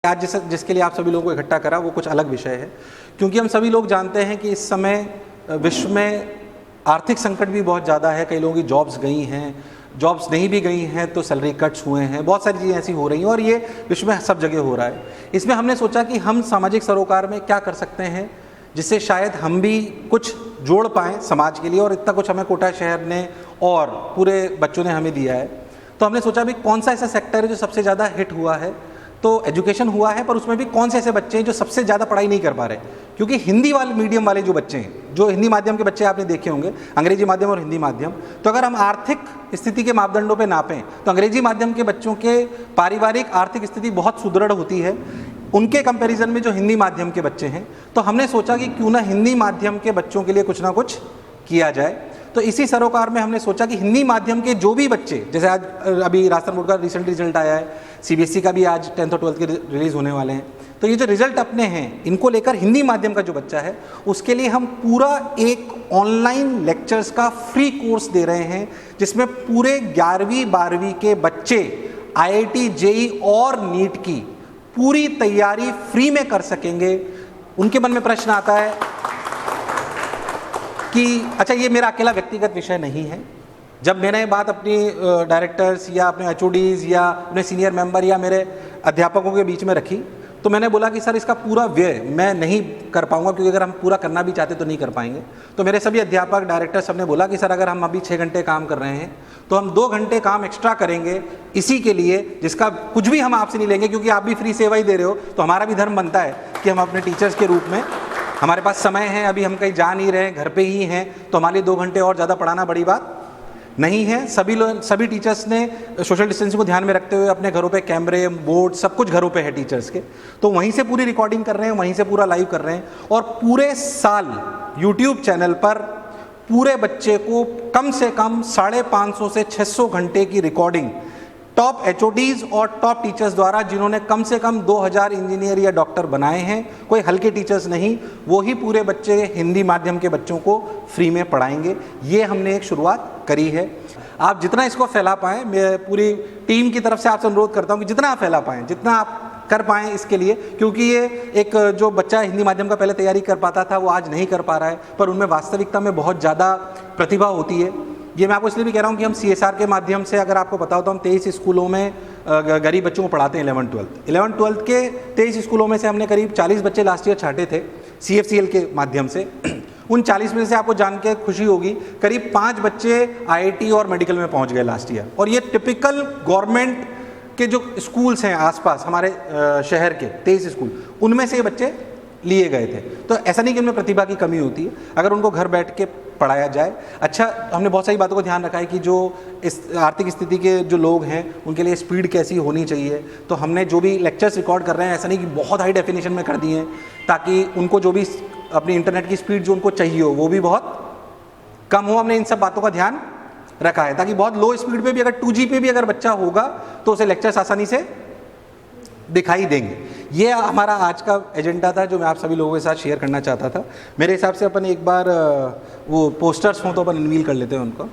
आज जिसके लिए आप सभी लोगों को इकट्ठा करा वो कुछ अलग विषय है, क्योंकि हम सभी लोग जानते हैं कि इस समय विश्व में आर्थिक संकट भी बहुत ज़्यादा है। कई लोगों की जॉब्स गई हैं, जॉब्स नहीं भी गई हैं तो सैलरी कट्स हुए हैं, बहुत सारी चीज़ें ऐसी हो रही हैं और ये विश्व में सब जगह हो रहा है। इसमें हमने सोचा कि हम सामाजिक सरोकार में क्या कर सकते हैं जिससे शायद हम भी कुछ जोड़ पाएँ समाज के लिए, और इतना कुछ हमें कोटा शहर ने और पूरे बच्चों ने हमें दिया है। तो हमने सोचा भी कौन सा ऐसा सेक्टर है जो सबसे ज़्यादा हिट हुआ है। तो एजुकेशन हुआ है, पर उसमें भी कौन से ऐसे बच्चे हैं जो सबसे ज़्यादा पढ़ाई नहीं कर पा रहे, क्योंकि हिंदी वाले मीडियम वाले जो बच्चे हैं, जो हिंदी माध्यम के बच्चे आपने देखे होंगे, अंग्रेजी माध्यम और हिंदी माध्यम, तो अगर हम आर्थिक स्थिति के मापदंडों पे नापें तो अंग्रेजी माध्यम के बच्चों के पारिवारिक आर्थिक स्थिति बहुत सुदृढ़ होती है उनके कंपैरिजन में जो हिंदी माध्यम के बच्चे हैं। तो हमने सोचा कि क्यों ना हिंदी माध्यम के बच्चों के लिए कुछ ना कुछ किया जाए। तो इसी सरोकार में हमने सोचा कि हिंदी माध्यम के जो भी बच्चे, जैसे आज अभी राजस्थान बोर्ड का रिसेंट रिजल्ट आया है, सीबीएसई का भी आज 10th और 12th के रिलीज़ होने वाले हैं, तो ये जो रिजल्ट अपने हैं इनको लेकर हिंदी माध्यम का जो बच्चा है उसके लिए हम पूरा एक ऑनलाइन लेक्चर्स का फ्री कोर्स दे रहे हैं, जिसमें पूरे 11वीं 12वीं के बच्चे IIT JEE और नीट की पूरी तैयारी फ्री में कर सकेंगे। उनके मन में प्रश्न आता है कि अच्छा ये मेरा अकेला व्यक्तिगत विषय नहीं है। जब मैंने ये बात अपनी डायरेक्टर्स या अपने HODs या अपने सीनियर मेंबर या मेरे अध्यापकों के बीच में रखी, तो मैंने बोला कि सर इसका पूरा व्यय मैं नहीं कर पाऊंगा, क्योंकि अगर हम पूरा करना भी चाहते तो नहीं कर पाएंगे। तो मेरे सभी अध्यापक डायरेक्टर सब ने बोला कि सर अगर हम अभी 6 घंटे काम कर रहे हैं तो हम 2 घंटे काम एक्स्ट्रा करेंगे इसी के लिए, जिसका कुछ भी हम आपसे नहीं लेंगे, क्योंकि आप भी फ्री सेवा ही दे रहे हो। तो हमारा भी धर्म बनता है कि हम अपने टीचर्स के रूप में, हमारे पास समय है, अभी हम कहीं जा नहीं रहे, घर पे ही हैं, तो हमारे लिए 2 घंटे और ज़्यादा पढ़ाना बड़ी बात नहीं है। सभी टीचर्स ने सोशल डिस्टेंसिंग को ध्यान में रखते हुए अपने घरों पे कैमरे, बोर्ड, सब कुछ घरों पे है टीचर्स के, तो वहीं से पूरी रिकॉर्डिंग कर रहे हैं, वहीं से पूरा लाइव कर रहे हैं। और पूरे साल यूट्यूब चैनल पर पूरे बच्चे को कम से कम 550 से 600 घंटे की रिकॉर्डिंग टॉप HODs और टॉप टीचर्स द्वारा, जिन्होंने कम से कम 2000 इंजीनियर या डॉक्टर बनाए हैं, कोई हल्के टीचर्स नहीं, वो ही पूरे बच्चे हिंदी माध्यम के बच्चों को फ्री में पढ़ाएंगे। ये हमने एक शुरुआत करी है। आप जितना इसको फैला पाएँ, मैं पूरी टीम की तरफ से आपसे अनुरोध करता हूँ कि जितना आप फैला पाएँ, जितना आप कर पाएँ इसके लिए, क्योंकि ये एक जो बच्चा हिंदी माध्यम का पहले तैयारी कर पाता था वो आज नहीं कर पा रहा है, पर उनमें वास्तविकता में बहुत ज़्यादा प्रतिभा होती है। ये मैं आपको इसलिए भी कह रहा हूँ कि हम CSR के माध्यम से, अगर आपको पता हो तो हम 23 स्कूलों में गरीब बच्चों को पढ़ाते हैं 11th 12th के 23 स्कूलों में से हमने करीब 40 बच्चे लास्ट ईयर छांटे थे CFCL के माध्यम से। उन 40 में से आपको जान के खुशी होगी करीब 5 बच्चे IIT और मेडिकल में पहुँच गए लास्ट ईयर। और ये टिपिकल गवर्नमेंट के जो स्कूल्स हैं आसपास हमारे शहर के 23 स्कूल, उनमें से ये बच्चे लिए गए थे। तो ऐसा नहीं कि उनमें प्रतिभा की कमी होती है, अगर उनको घर बैठ के पढ़ाया जाए। अच्छा, हमने बहुत सारी बातों को ध्यान रखा है कि जो इस आर्थिक स्थिति के जो लोग हैं उनके लिए स्पीड कैसी होनी चाहिए। तो हमने जो भी लेक्चर्स रिकॉर्ड कर रहे हैं, ऐसा नहीं कि बहुत हाई डेफिनेशन में कर दिए हैं, ताकि उनको जो भी अपनी इंटरनेट की स्पीड जो उनको चाहिए हो वो भी बहुत कम हो। हमने इन सब बातों का ध्यान रखा है ताकि बहुत लो स्पीड पे भी, अगर 2G पे भी अगर बच्चा होगा तो उसे लेक्चर्स आसानी से दिखाई देंगे। ये हमारा आज का एजेंडा था जो मैं आप सभी लोगों के साथ शेयर करना चाहता था। मेरे हिसाब से अपन एक बार वो पोस्टर्स हों तो अपन अनवील कर लेते हैं उनको।